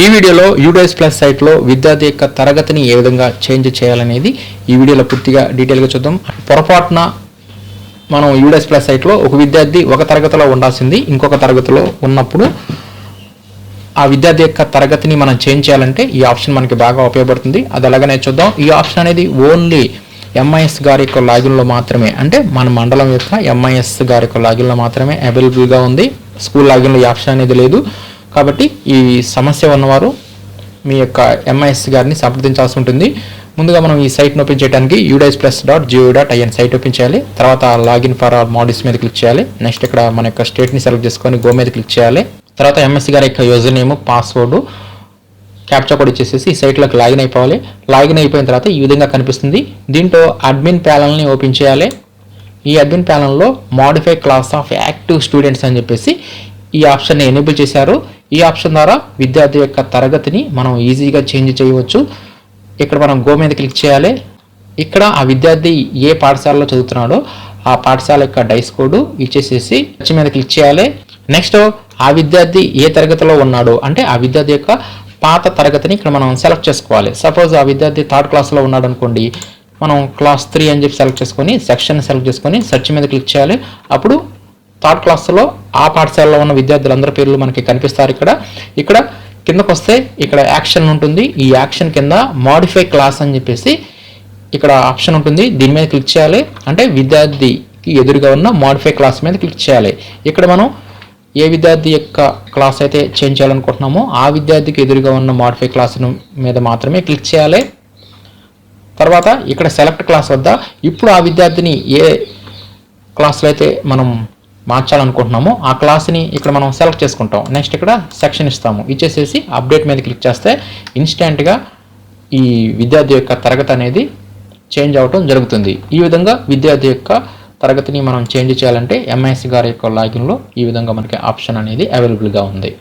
ఈ వీడియోలో UDISE plus సైట్లో విద్యార్థి యొక్క తరగతిని ఏ విధంగా చేంజ్ చేయాలనేది ఈ వీడియోలో పూర్తిగా డీటెయిల్గా చూద్దాం. పొరపాటున మనం యూడైస్ ప్లస్ సైట్లో ఒక విద్యార్థి ఒక తరగతిలో ఉండాల్సింది ఇంకొక తరగతిలో ఉన్నప్పుడు ఆ విద్యార్థి యొక్క తరగతిని మనం చేంజ్ చేయాలంటే ఈ ఆప్షన్ మనకి బాగా ఉపయోగపడుతుంది. అది ఎలాగనే చూద్దాం. ఈ ఆప్షన్ అనేది ఓన్లీ ఎంఐఎస్ గారి యొక్క లాగిన్లో మాత్రమే, అంటే మన మండలం యొక్క ఎంఐఎస్ గారి యొక్క లాగిన్లో మాత్రమే అవైలబుల్గా ఉంది. స్కూల్ లాగిన్లో ఈ ఆప్షన్ అనేది లేదు. కాబట్టి ఈ సమస్య ఉన్నవారు మీ యొక్క ఎంఐఎస్ గారిని సంప్రదించాల్సి ఉంటుంది. ముందుగా మనం ఈ సైట్ను ఓపెన్ చేయడానికి udisplus.go.in సైట్ ఓపెన్ చేయాలి. తర్వాత లాగిన్ ఫర్ ఆల్ మాడ్యూల్స్ మీద క్లిక్ చేయాలి. నెక్స్ట్ ఇక్కడ మన యొక్క స్టేట్ని సెలెక్ట్ చేసుకొని గో మీద క్లిక్ చేయాలి. తర్వాత ఎంఎస్సి గారి యొక్క user name, password, captcha code ఇచ్చేసేసి ఈ సైట్లోకి లాగిన్ అయిపోవాలి. లాగిన్ అయిపోయిన తర్వాత ఈ విధంగా కనిపిస్తుంది. దీంట్లో అడ్మిన్ ప్యానల్ని ఓపెన్ చేయాలి. ఈ అడ్మిన్ ప్యానల్లో modify class of active students అని చెప్పేసి ఈ ఆప్షన్ని ఎనేబుల్ చేశారు. ఈ ఆప్షన్ ద్వారా విద్యార్థి యొక్క తరగతిని మనం ఈజీగా చేంజ్ చేయవచ్చు. ఇక్కడ మనం గో మీద క్లిక్ చేయాలి. ఇక్కడ ఆ విద్యార్థి ఏ పాఠశాలలో చదువుతున్నాడో ఆ పాఠశాల యొక్క డైస్ కోడ్ ఇచ్చేసేసి సెర్చ్ మీద క్లిక్ చేయాలి. నెక్స్ట్ ఆ విద్యార్థి ఏ తరగతిలో ఉన్నాడో అంటే ఆ విద్యార్థి యొక్క పాత తరగతిని ఇక్కడ మనం సెలెక్ట్ చేసుకోవాలి. సపోజ్ ఆ విద్యార్థి థర్డ్ క్లాస్లో ఉన్నాడు అనుకోండి, మనం క్లాస్ 3 అని చెప్పి సెలెక్ట్ చేసుకొని సెక్షన్ సెలెక్ట్ చేసుకొని సెర్చ్ మీద క్లిక్ చేయాలి. అప్పుడు థర్డ్ క్లాస్లో ఆ పాఠశాలలో ఉన్న విద్యార్థులందరి పేర్లు మనకి కనిపిస్తారు. ఇక్కడ కిందకు వస్తే ఇక్కడ యాక్షన్ ఉంటుంది. ఈ యాక్షన్ కింద మాడిఫై క్లాస్ అని చెప్పేసి ఇక్కడ ఆప్షన్ ఉంటుంది. దీని మీద క్లిక్ చేయాలి. అంటే విద్యార్థికి ఎదురుగా ఉన్న మాడిఫై క్లాస్ మీద క్లిక్ చేయాలి. ఇక్కడ మనం ఏ విద్యార్థి యొక్క క్లాస్ అయితే చేంజ్ చేయాలనుకుంటున్నామో ఆ విద్యార్థికి ఎదురుగా ఉన్న మాడిఫై క్లాస్ మీద మాత్రమే క్లిక్ చేయాలి. తర్వాత ఇక్కడ సెలెక్ట్ క్లాస్ వద్ద ఇప్పుడు ఆ విద్యార్థిని ఏ క్లాస్లో అయితే మనం మార్చాలనుకుంటున్నామో ఆ క్లాస్ని ఇక్కడ మనం సెలెక్ట్ చేసుకుంటాం. నెక్స్ట్ ఇక్కడ సెక్షన్ ఇస్తాము. ఇచ్చేసేసి అప్డేట్ మీద క్లిక్ చేస్తే ఇన్స్టెంట్గా ఈ విద్యార్థి యొక్క తరగతి అనేది చేంజ్ అవటం జరుగుతుంది. ఈ విధంగా విద్యార్థి యొక్క తరగతిని మనం చేంజ్ చేయాలంటే ఎంఐఎస్ గారి యొక్క లాగిన్లో ఈ విధంగా మనకి ఆప్షన్ అనేది అవైలబుల్గా ఉంది.